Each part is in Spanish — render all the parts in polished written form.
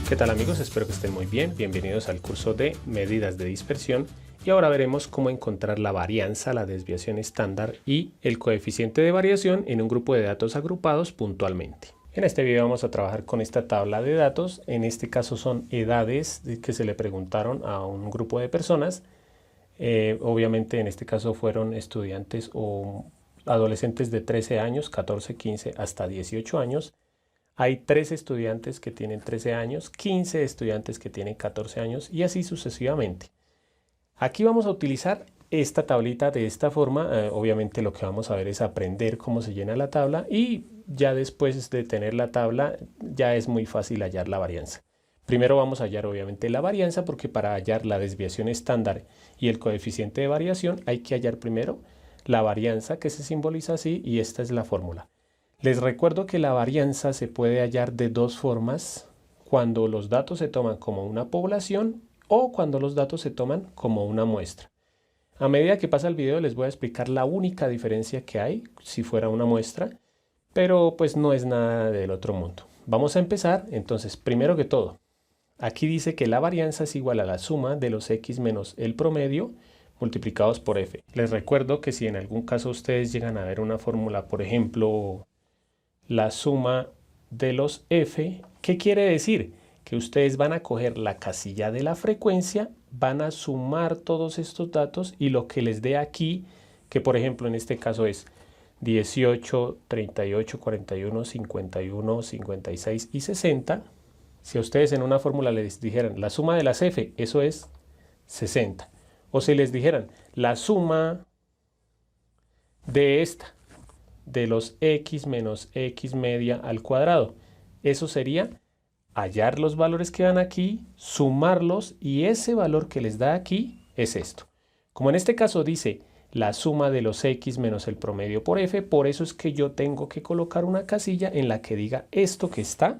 ¿Qué tal amigos? Espero que estén muy bien. Bienvenidos al curso de medidas de dispersión y ahora veremos cómo encontrar la varianza, la desviación estándar y el coeficiente de variación en un grupo de datos agrupados puntualmente. En este video vamos a trabajar con esta tabla de datos. En este caso son edades que se le preguntaron a un grupo de personas. Obviamente en este caso fueron estudiantes o adolescentes de 13 años, 14, 15 hasta 18 años. Hay 3 estudiantes que tienen 13 años, 15 estudiantes que tienen 14 años y así sucesivamente. Aquí vamos a utilizar esta tablita de esta forma. Obviamente lo que vamos a ver es aprender cómo se llena la tabla y ya después de tener la tabla ya es muy fácil hallar la varianza. Primero vamos a hallar obviamente la varianza porque para hallar la desviación estándar y el coeficiente de variación hay que hallar primero la varianza que se simboliza así y esta es la fórmula. Les recuerdo que la varianza se puede hallar de dos formas, cuando los datos se toman como una población o cuando los datos se toman como una muestra. A medida que pasa el video les voy a explicar la única diferencia que hay si fuera una muestra, pero pues no es nada del otro mundo. Vamos a empezar, entonces primero que todo, aquí dice que la varianza es igual a la suma de los x menos el promedio multiplicados por f. Les recuerdo que si en algún caso ustedes llegan a ver una fórmula, por ejemplo, la suma de los f, ¿qué quiere decir? Que ustedes van a coger la casilla de la frecuencia, van a sumar todos estos datos y lo que les dé aquí, que por ejemplo en este caso es 18, 38, 41, 51, 56 y 60, si a ustedes en una fórmula les dijeran la suma de las f, eso es 60. O si les dijeran la suma de esta, de los x menos x media al cuadrado. Eso sería hallar los valores que dan aquí, sumarlos y ese valor que les da aquí es esto. Como en este caso dice la suma de los x menos el promedio por f, por eso es que yo tengo que colocar una casilla en la que diga esto que está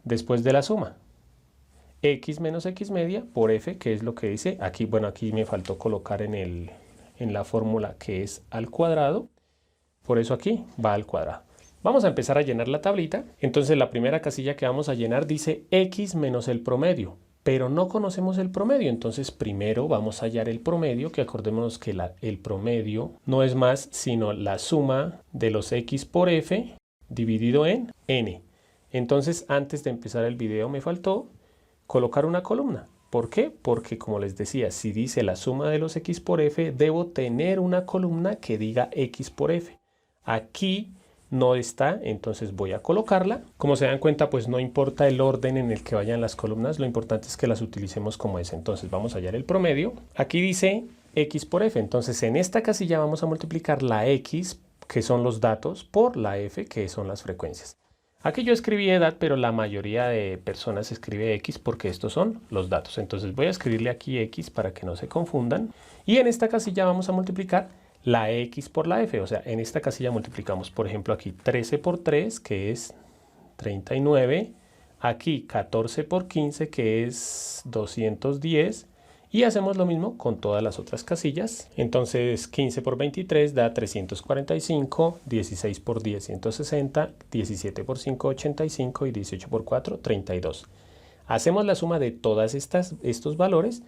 después de la suma. X menos x media por f, que es lo que dice aquí. Bueno, aquí me faltó colocar en la fórmula que es al cuadrado. Por eso aquí va al cuadrado. Vamos a empezar a llenar la tablita. Entonces la primera casilla que vamos a llenar dice x menos el promedio, pero no conocemos el promedio. Entonces primero vamos a hallar el promedio, que acordémonos que el promedio no es más sino la suma de los x por f dividido en n. Entonces antes de empezar el video me faltó colocar una columna. ¿Por qué? Porque como les decía, si dice la suma de los x por f, debo tener una columna que diga x por f. Aquí no está, entonces voy a colocarla. Como se dan cuenta, pues no importa el orden en el que vayan las columnas, lo importante es que las utilicemos como es. Entonces vamos a hallar el promedio. Aquí dice x por f, entonces en esta casilla vamos a multiplicar la x, que son los datos, por la f, que son las frecuencias. Aquí yo escribí edad, pero la mayoría de personas escribe x porque estos son los datos. Entonces voy a escribirle aquí x para que no se confundan. Y en esta casilla vamos a multiplicar la x por la f, o sea, en esta casilla multiplicamos, por ejemplo, aquí 13 por 3, que es 39, aquí 14 por 15, que es 210, y hacemos lo mismo con todas las otras casillas. Entonces 15 por 23 da 345, 16 por 10, 160, 17 por 5, 85 y 18 por 4, 32. Hacemos la suma de todas estos valores,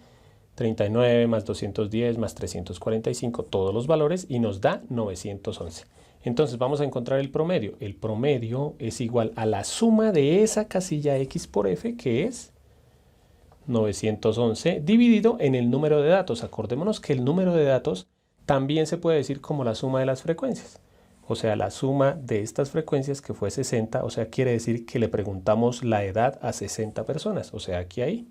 39 más 210 más 345, todos los valores, y nos da 911. Entonces vamos a encontrar el promedio. El promedio es igual a la suma de esa casilla x por f, que es 911, dividido en el número de datos. Acordémonos que el número de datos también se puede decir como la suma de las frecuencias. O sea, la suma de estas frecuencias, que fue 60, o sea, quiere decir que le preguntamos la edad a 60 personas. O sea, aquí hay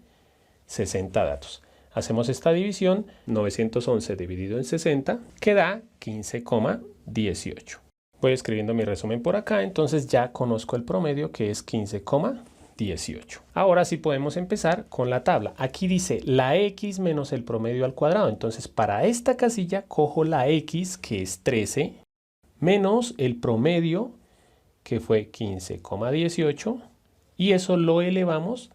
60 datos. Hacemos esta división, 911 dividido en 60, que da 15,18. Voy escribiendo mi resumen por acá, entonces ya conozco el promedio, que es 15,18. Ahora sí podemos empezar con la tabla. Aquí dice la x menos el promedio al cuadrado. Entonces para esta casilla cojo la x, que es 13, menos el promedio, que fue 15,18, y eso lo elevamos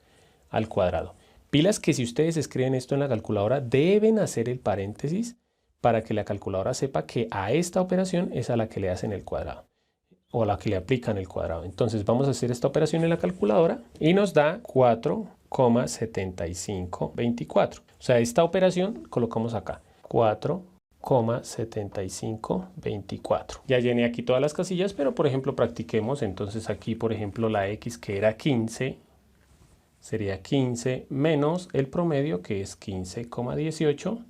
al cuadrado. Pilas que si ustedes escriben esto en la calculadora, deben hacer el paréntesis para que la calculadora sepa que a esta operación es a la que le hacen el cuadrado. o la que le aplican el cuadrado. Entonces vamos a hacer esta operación en la calculadora y nos da 4,7524. O sea, esta operación colocamos acá 4,7524. Ya llené aquí todas las casillas, pero por ejemplo practiquemos. Entonces aquí por ejemplo la x que era 15 sería 15 menos el promedio que es 15,18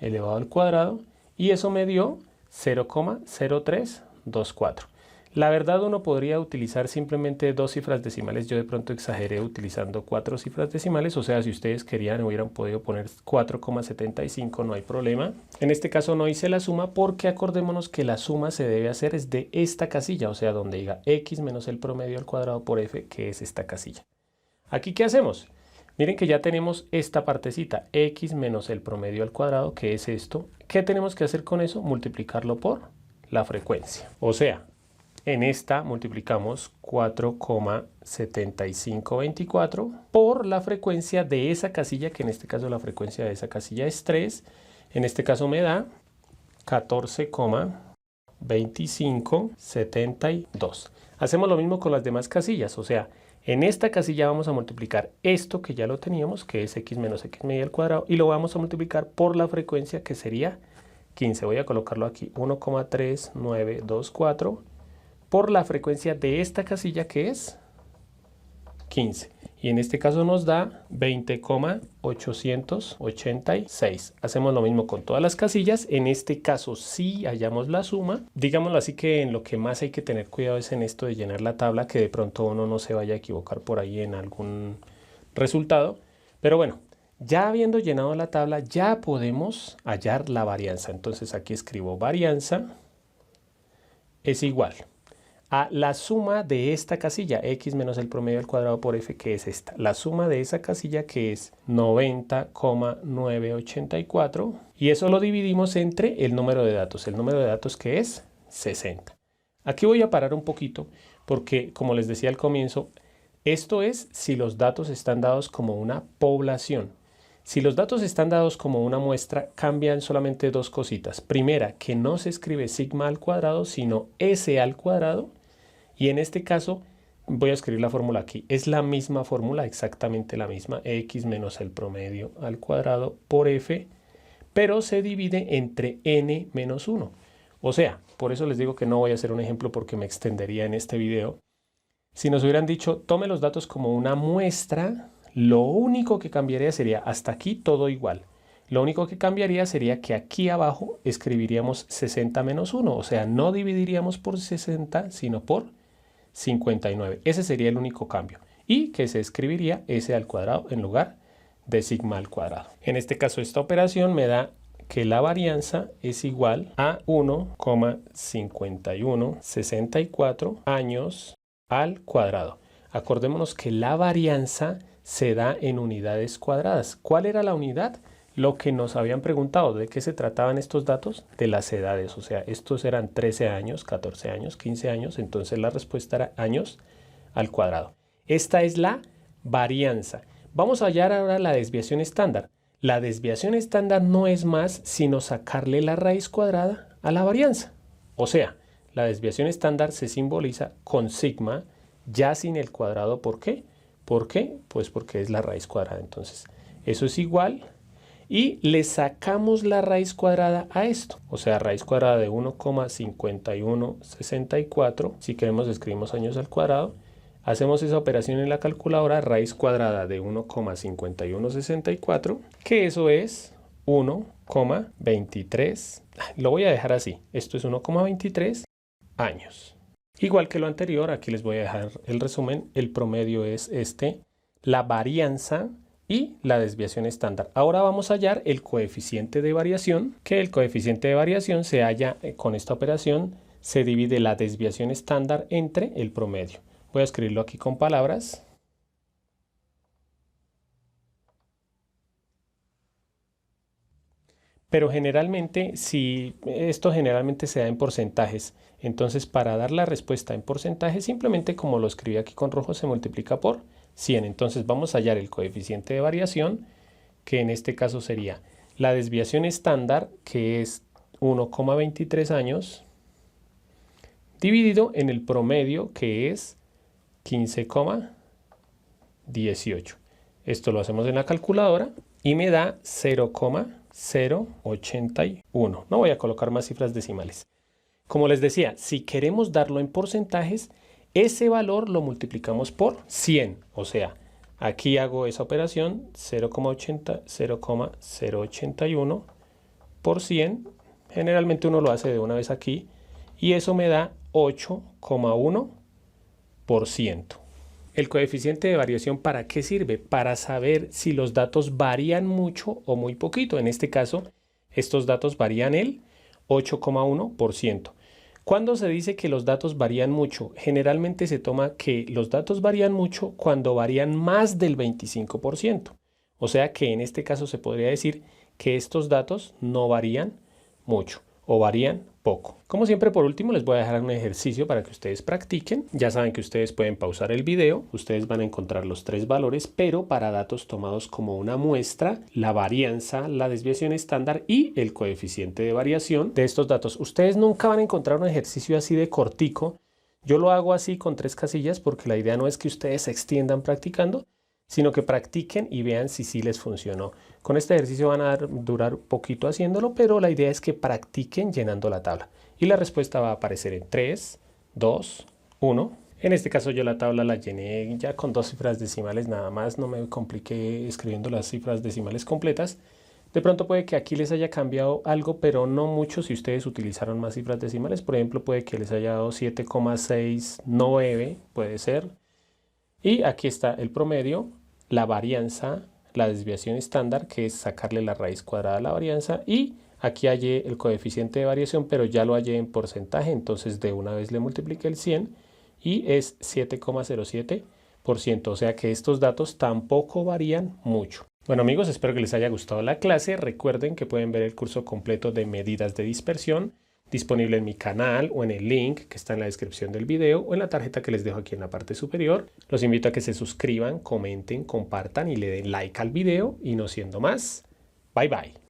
elevado al cuadrado, y eso me dio 0,0324. La verdad uno podría utilizar simplemente dos cifras decimales. Yo de pronto exageré utilizando 4 cifras decimales, o sea, si ustedes querían hubieran podido poner 4,75, no hay problema. En este caso no hice la suma porque acordémonos que la suma se debe hacer es de esta casilla, o sea, donde diga x menos el promedio al cuadrado por f, que es esta casilla. ¿Aquí qué hacemos? Miren que ya tenemos esta partecita, x menos el promedio al cuadrado, que es esto. ¿Qué tenemos que hacer con eso? Multiplicarlo por la frecuencia. O sea, en esta multiplicamos 4,7524 por la frecuencia de esa casilla, que en este caso la frecuencia de esa casilla es 3. En este caso me da 14,2572. Hacemos lo mismo con las demás casillas, o sea, en esta casilla vamos a multiplicar esto que ya lo teníamos, que es x menos x media al cuadrado, y lo vamos a multiplicar por la frecuencia que sería 15. Voy a colocarlo aquí, 1,3924 por la frecuencia de esta casilla que es 15. Y en este caso nos da 20,886. Hacemos lo mismo con todas las casillas. En este caso sí hallamos la suma. Digámoslo así, que en lo que más hay que tener cuidado es en esto de llenar la tabla, que de pronto uno no se vaya a equivocar por ahí en algún resultado. Pero bueno, ya habiendo llenado la tabla ya podemos hallar la varianza. Entonces aquí escribo varianza es igual a la suma de esta casilla, x menos el promedio al cuadrado por f, que es esta. La suma de esa casilla, que es 90,984, y eso lo dividimos entre el número de datos. El número de datos, que es 60. Aquí voy a parar un poquito porque, como les decía al comienzo, esto es si los datos están dados como una población. Si los datos están dados como una muestra, cambian solamente dos cositas. Primera, que no se escribe sigma al cuadrado, sino s al cuadrado. Y en este caso voy a escribir la fórmula aquí. Es la misma fórmula, exactamente la misma, x menos el promedio al cuadrado por f, pero se divide entre n menos 1. O sea, por eso les digo que no voy a hacer un ejemplo porque me extendería en este video. Si nos hubieran dicho, tome los datos como una muestra, lo único que cambiaría sería hasta aquí todo igual. Lo único que cambiaría sería que aquí abajo escribiríamos 60 menos 1. O sea, no dividiríamos por 60, sino por 59. Ese sería el único cambio. Y que se escribiría s al cuadrado en lugar de sigma al cuadrado. En este caso, esta operación me da que la varianza es igual a 1,5164 años al cuadrado. Acordémonos que la varianza se da en unidades cuadradas. ¿Cuál era la unidad? Lo que nos habían preguntado, ¿de qué se trataban estos datos? De las edades, o sea, estos eran 13 años, 14 años, 15 años, entonces la respuesta era años al cuadrado. Esta es la varianza. Vamos a hallar ahora la desviación estándar. La desviación estándar no es más sino sacarle la raíz cuadrada a la varianza. O sea, la desviación estándar se simboliza con sigma, ya sin el cuadrado. ¿Por qué? ¿Por qué? Pues porque es la raíz cuadrada. Entonces, eso es igual. Y le sacamos la raíz cuadrada a esto. O sea, raíz cuadrada de 1,5164. Si queremos, escribimos años al cuadrado. Hacemos esa operación en la calculadora, raíz cuadrada de 1,5164, que eso es 1,23. Lo voy a dejar así. Esto es 1,23 años. Igual que lo anterior, aquí les voy a dejar el resumen. El promedio es este, la varianza y la desviación estándar. Ahora vamos a hallar el coeficiente de variación, que el coeficiente de variación se halla con esta operación, se divide la desviación estándar entre el promedio. Voy a escribirlo aquí con palabras. Pero generalmente, si esto generalmente se da en porcentajes, entonces para dar la respuesta en porcentaje, simplemente como lo escribí aquí con rojo, se multiplica por 100. Entonces vamos a hallar el coeficiente de variación, que en este caso sería la desviación estándar, que es 1,23 años, dividido en el promedio, que es 15,18. Esto lo hacemos en la calculadora y me da 0,081. No voy a colocar más cifras decimales. Como les decía, si queremos darlo en porcentajes, ese valor lo multiplicamos por 100. O sea, aquí hago esa operación, 0,081 por 100. Generalmente uno lo hace de una vez aquí. Y eso me da 8,1%. El coeficiente de variación, ¿para qué sirve? Para saber si los datos varían mucho o muy poquito. En este caso, estos datos varían el 8,1%. ¿Cuándo se dice que los datos varían mucho? Generalmente se toma que los datos varían mucho cuando varían más del 25%. O sea que en este caso se podría decir que estos datos no varían mucho o varían poco. Como siempre, por último, les voy a dejar un ejercicio para que ustedes practiquen. Ya saben que ustedes pueden pausar el video, ustedes van a encontrar los tres valores, pero para datos tomados como una muestra, la varianza, la desviación estándar y el coeficiente de variación de estos datos. Ustedes nunca van a encontrar un ejercicio así de cortico. Yo lo hago así con 3 casillas porque la idea no es que ustedes se extiendan practicando, sino que practiquen y vean si sí les funcionó. Con este ejercicio van a durar poquito haciéndolo, pero la idea es que practiquen llenando la tabla. Y la respuesta va a aparecer en 3, 2, 1. En este caso yo la tabla la llené ya con 2 cifras decimales nada más, no me compliqué escribiendo las cifras decimales completas. De pronto puede que aquí les haya cambiado algo, pero no mucho si ustedes utilizaron más cifras decimales. Por ejemplo, puede que les haya dado 7,69, puede ser. Y aquí está el promedio, la varianza, la desviación estándar, que es sacarle la raíz cuadrada a la varianza, y aquí hallé el coeficiente de variación, pero ya lo hallé en porcentaje, entonces de una vez le multipliqué el 100 y es 7,07%, o sea que estos datos tampoco varían mucho. Bueno amigos, espero que les haya gustado la clase. Recuerden que pueden ver el curso completo de medidas de dispersión disponible en mi canal o en el link que está en la descripción del video o en la tarjeta que les dejo aquí en la parte superior. Los invito a que se suscriban, comenten, compartan y le den like al video y no siendo más, bye bye.